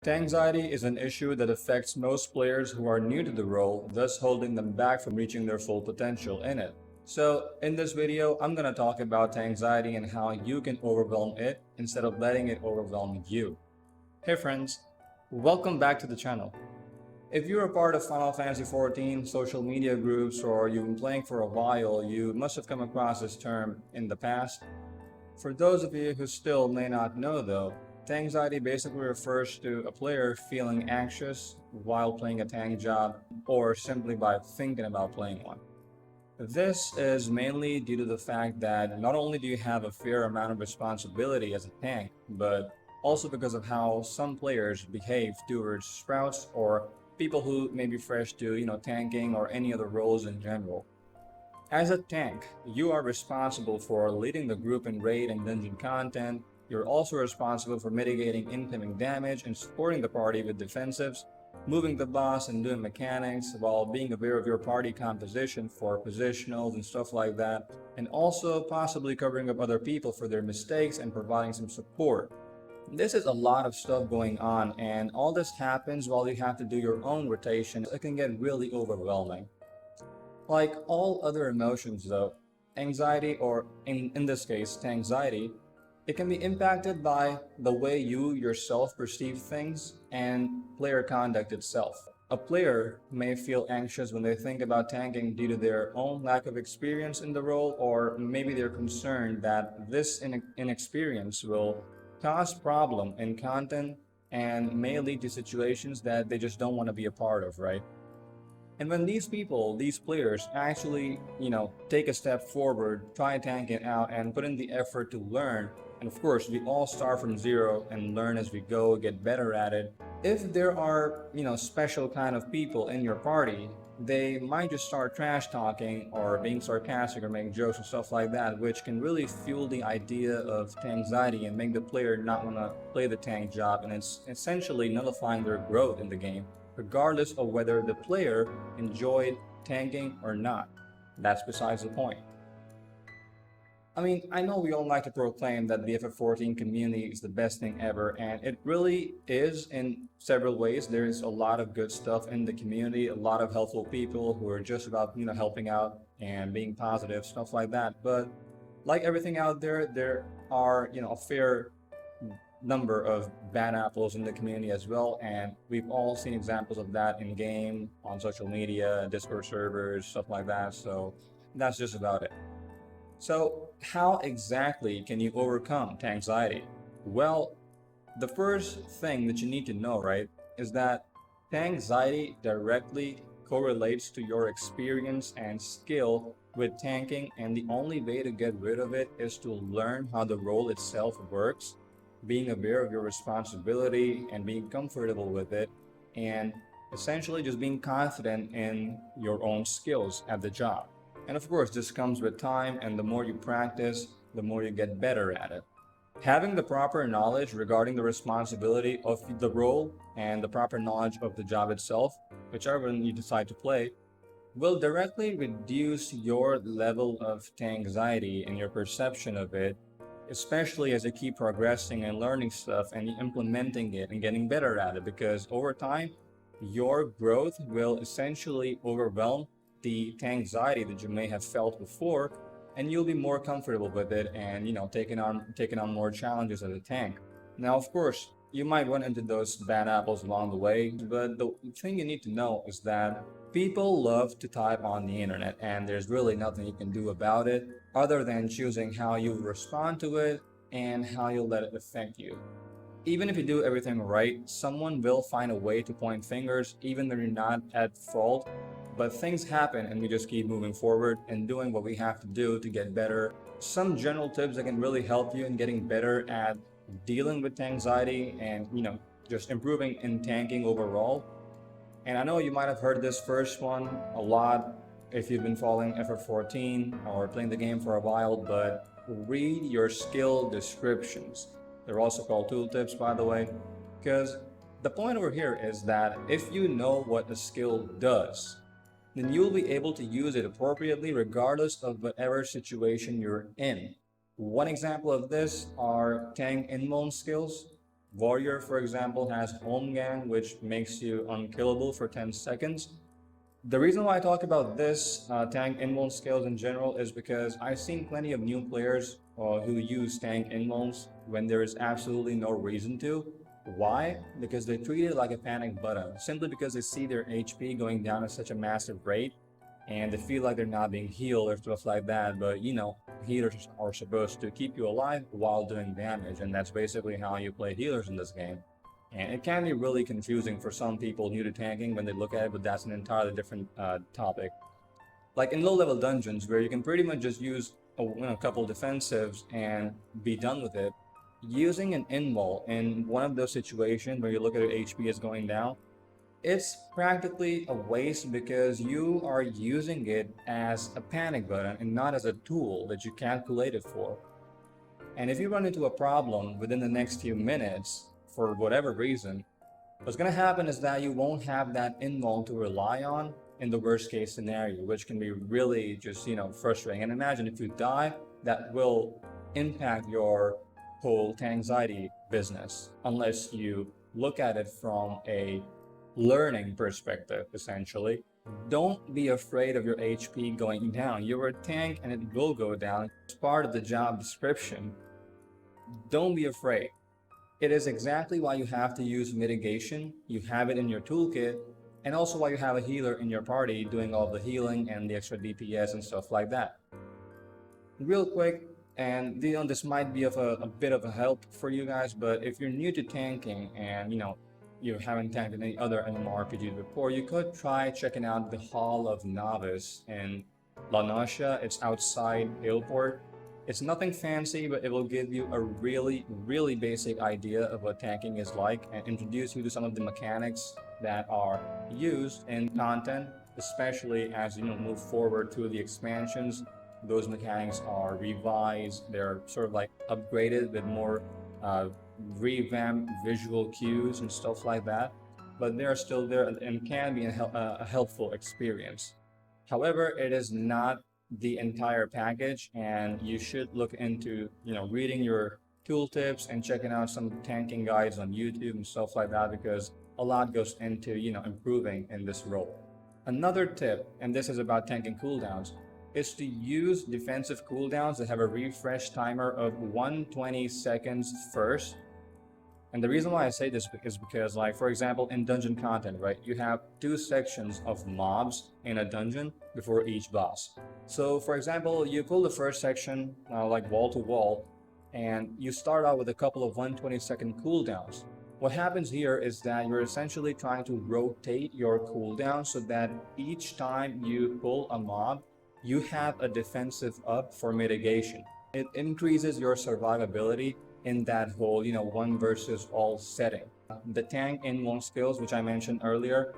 Tankxiety is an issue that affects most players who are new to the role, thus holding them back from reaching their full potential in it. So, in this video, I'm going to talk about Tankxiety and how you can overwhelm it instead of letting it overwhelm you. Hey friends, welcome back to the channel. If you're a part of Final Fantasy XIV social media groups or you've been playing for a while, you must have come across this term in the past. For those of you who still may not know though, Tankxiety basically refers to a player feeling anxious while playing a tank job or simply by thinking about playing one. This is mainly due to the fact that not only do you have a fair amount of responsibility as a tank, but also because of how some players behave towards sprouts or people who may be fresh to, tanking or any other roles in general. As a tank, you are responsible for leading the group in raid and dungeon content. You're also responsible for mitigating incoming damage and supporting the party with defensives, moving the boss and doing mechanics while being aware of your party composition for positionals and stuff like that, and also possibly covering up other people for their mistakes and providing some support. This is a lot of stuff going on, and all this happens while you have to do your own rotation. It can get really overwhelming. Like all other emotions though, anxiety, or in this case, Tankxiety, it can be impacted by the way you yourself perceive things and player conduct itself. A player may feel anxious when they think about tanking due to their own lack of experience in the role, or maybe they're concerned that this inexperience will cause problem in content and may lead to situations that they just don't want to be a part of, right? And when these people, these players actually, take a step forward, try tanking out and put in the effort to learn, and of course, we all start from zero and learn as we go, get better at it. If there are, special kind of people in your party, they might just start trash talking or being sarcastic or making jokes and stuff like that, which can really fuel the idea of Tankxiety and make the player not want to play the tank job, and it's essentially nullifying their growth in the game, regardless of whether the player enjoyed tanking or not. That's besides the point. I mean, I know we all like to proclaim that the FF14 community is the best thing ever, and it really is in several ways. There's a lot of good stuff in the community, a lot of helpful people who are just about, helping out and being positive, stuff like that. But like everything out there are, a fair number of bad apples in the community as well, and we've all seen examples of that in game, on social media, Discord servers, stuff like that. So that's just about it. So how exactly can you overcome Tankxiety? Well, the first thing that you need to know, right, is that Tankxiety directly correlates to your experience and skill with tanking, and the only way to get rid of it is to learn how the role itself works, being aware of your responsibility and being comfortable with it, and essentially just being confident in your own skills at the job. And of course, this comes with time, and the more you practice, the more you get better at it. Having the proper knowledge regarding the responsibility of the role and the proper knowledge of the job itself, whichever one you decide to play, will directly reduce your level of Tankxiety and your perception of it, especially as you keep progressing and learning stuff and implementing it and getting better at it, because over time, your growth will essentially overwhelm the Tankxiety that you may have felt before, and you'll be more comfortable with it and taking on more challenges as a tank. Now, of course, you might run into those bad apples along the way, but the thing you need to know is that people love to type on the internet, and there's really nothing you can do about it other than choosing how you respond to it and how you let it affect you. Even if you do everything right, someone will find a way to point fingers even though you're not at fault. But things happen and we just keep moving forward and doing what we have to do to get better. Some general tips that can really help you in getting better at dealing with Tankxiety and, just improving in tanking overall. And I know you might have heard this first one a lot if you've been following FF14 or playing the game for a while, but read your skill descriptions. They're also called tooltips, by the way, because the point over here is that if you know what a skill does, then you'll be able to use it appropriately regardless of whatever situation you're in. One example of this are tank invuln skills. Warrior, for example, has Home Gang, which makes you unkillable for 10 seconds. The reason why I talk about this tank invuln skills in general is because I've seen plenty of new players who use tank invulns when there is absolutely no reason to. Why? Because they treat it like a panic button, simply because they see their HP going down at such a massive rate and they feel like they're not being healed or stuff like that. But you know, healers are supposed to keep you alive while doing damage, and that's basically how you play healers in this game. And it can be really confusing for some people new to tanking when they look at it, but that's an entirely different topic. Like in low-level dungeons, where you can pretty much just use a couple defensives and be done with it, using an invul in one of those situations where you look at your HP is going down, it's practically a waste because you are using it as a panic button and not as a tool that you calculated for. And if you run into a problem within the next few minutes, for whatever reason, what's going to happen is that you won't have that invul to rely on in the worst case scenario, which can be really just, frustrating. And imagine if you die, that will impact your whole Tankxiety business, unless you look at it from a learning perspective, essentially. Don't be afraid of your HP going down. You're a tank and it will go down. It's part of the job description. Don't be afraid. It is exactly why you have to use mitigation. You have it in your toolkit, and also why you have a healer in your party doing all the healing and the extra DPS and stuff like that. Real quick, and this might be of a bit of a help for you guys, but if you're new to tanking and you haven't tanked in any other MMORPGs before, you could try checking out the Hall of Novice in La Nausea. It's outside Hillport. It's nothing fancy, but it will give you a really basic idea of what tanking is like and introduce you to some of the mechanics that are used in content, especially as you move forward through the expansions. Those mechanics are revised, they're sort of like upgraded with more revamped visual cues and stuff like that, but they're still there and can be a helpful experience. However, it is not the entire package, and you should look into reading your tooltips and checking out some tanking guides on YouTube and stuff like that, because a lot goes into improving in this role. Another tip, and this is about tanking cooldowns, is to use defensive cooldowns that have a refresh timer of 120 seconds first. And the reason why I say this is because, like, for example, in dungeon content, right, you have 2 sections of mobs in a dungeon before each boss. So, for example, you pull the first section, like wall to wall, and you start out with a couple of 120-second cooldowns. What happens here is that you're essentially trying to rotate your cooldown so that each time you pull a mob, you have a defensive up for mitigation. It increases your survivability in that whole, one versus all setting. The tank invuln skills, which I mentioned earlier,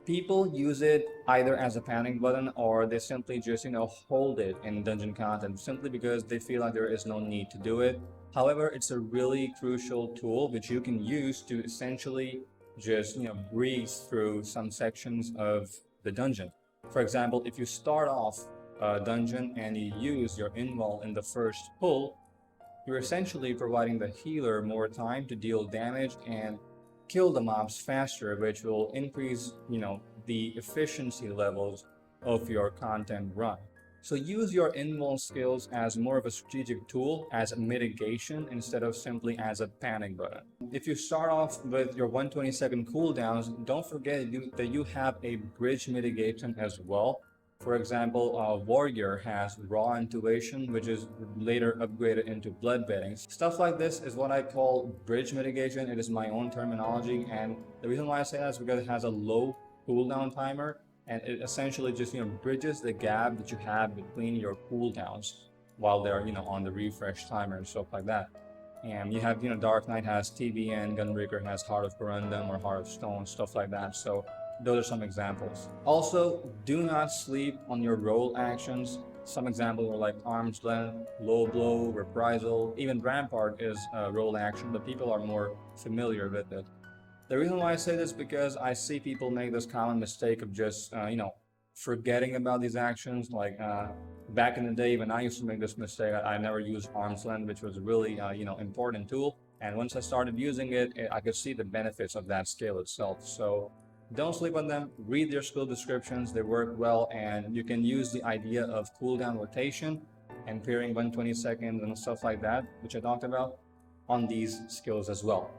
people use it either as a panic button or they simply just, hold it in dungeon content simply because they feel like there is no need to do it. However, it's a really crucial tool which you can use to essentially just, breeze through some sections of the dungeon. For example, if you start off a dungeon and you use your invul in the first pull, you're essentially providing the healer more time to deal damage and kill the mobs faster, which will increase, the efficiency levels of your content run. So use your invuln skills as more of a strategic tool, as a mitigation, instead of simply as a panic button. If you start off with your 120-second cooldowns, don't forget that you have a bridge mitigation as well. For example, Warrior has Raw Intuition, which is later upgraded into Bloodbedding. Stuff like this is what I call bridge mitigation. It is my own terminology, and the reason why I say that is because it has a low cooldown timer, and it essentially just bridges the gap that you have between your cooldowns while they're on the refresh timer and stuff like that. And you have Dark Knight has TBN, Gunbreaker has Heart of Corundum or Heart of Stone, stuff like that. So those are some examples. Also, do not sleep on your role actions. Some examples are like Arm's Length, Low Blow, Reprisal. Even Rampart is a role action, but people are more familiar with it. The reason why I say this is because I see people make this common mistake of just, forgetting about these actions. Like back in the day when I used to make this mistake, I never used Arm's Length, which was a really, important tool. And once I started using it, I could see the benefits of that skill itself. So don't sleep on them. Read their skill descriptions. They work well, and you can use the idea of cooldown rotation and pairing 120 seconds and stuff like that, which I talked about, on these skills as well.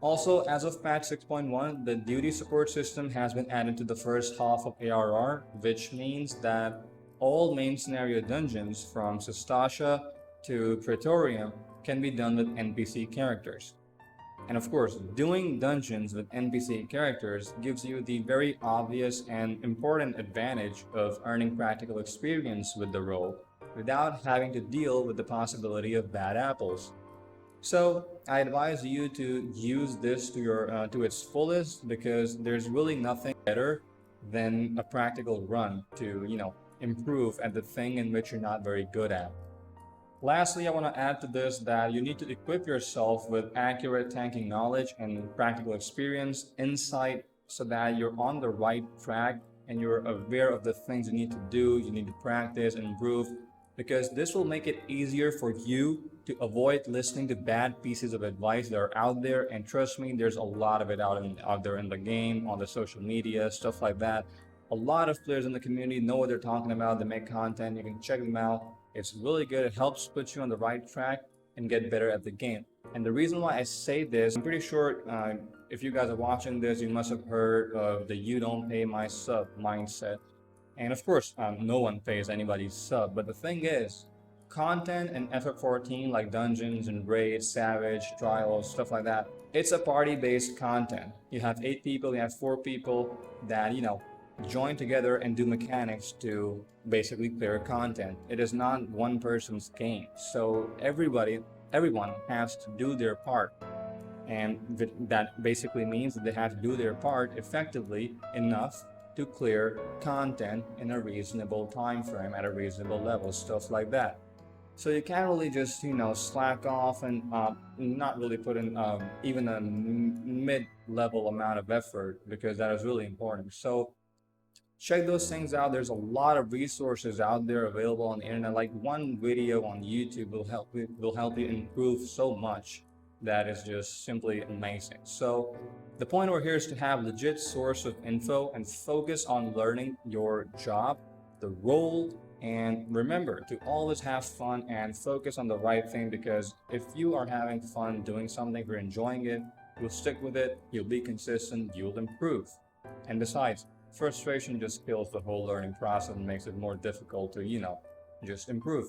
Also, as of patch 6.1, the duty support system has been added to the first half of ARR, which means that all main scenario dungeons from Sestasha to Praetorium can be done with NPC characters. And of course, doing dungeons with NPC characters gives you the very obvious and important advantage of earning practical experience with the role without having to deal with the possibility of bad apples. So I advise you to use this to its fullest, because there's really nothing better than a practical run to, improve at the thing in which you're not very good at. Lastly, I want to add to this that you need to equip yourself with accurate tanking knowledge and practical experience, insight, so that you're on the right track and you're aware of the things you need to do, you need to practice and improve, because this will make it easier for you to avoid listening to bad pieces of advice that are out there. And trust me, there's a lot of it out there in the game, on the social media, stuff like that. A lot of players in the community know what they're talking about. They make content. You can check them out. It's really good. It helps put you on the right track and get better at the game. And the reason why I say this, I'm pretty sure if you guys are watching this, you must have heard of the "you don't pay my sub" mindset. And of course, no one pays anybody's sub. But the thing is, content in FF14 like dungeons and raids, savage, trials, stuff like that, it's a party-based content. You have 8 people, you have 4 people that, join together and do mechanics to basically clear content. It is not one person's game. So everyone has to do their part. And that basically means that they have to do their part effectively enough to clear content in a reasonable time frame at a reasonable level, stuff like that. So you can't really just, slack off and not really put in even a mid-level amount of effort, because that is really important. So check those things out. There's a lot of resources out there available on the internet. Like one video on YouTube will help you improve so much that is just simply amazing. So the point over here is to have legit source of info and focus on learning your job, the role, and remember to always have fun and focus on the right thing, because if you are having fun doing something, if you're enjoying it, you'll stick with it, you'll be consistent, you'll improve. And besides, frustration just kills the whole learning process and makes it more difficult to, just improve.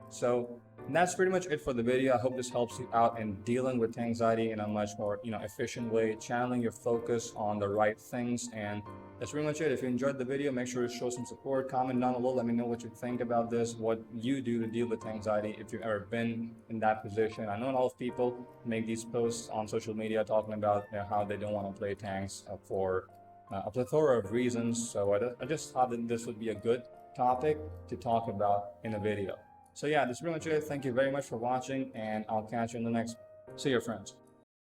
So that's pretty much it for the video. I hope this helps you out in dealing with Tankxiety in a much more, efficient way, channeling your focus on the right things. And that's pretty much it. If you enjoyed the video, make sure to show some support, comment down below, let me know what you think about this, what you do to deal with Tankxiety if you've ever been in that position. I know a lot of people make these posts on social media talking about how they don't want to play tanks for a plethora of reasons. So I just thought that this would be a good topic to talk about in a video. So yeah, that's pretty much it. Thank you very much for watching, and I'll catch you in the next one. See you, friends.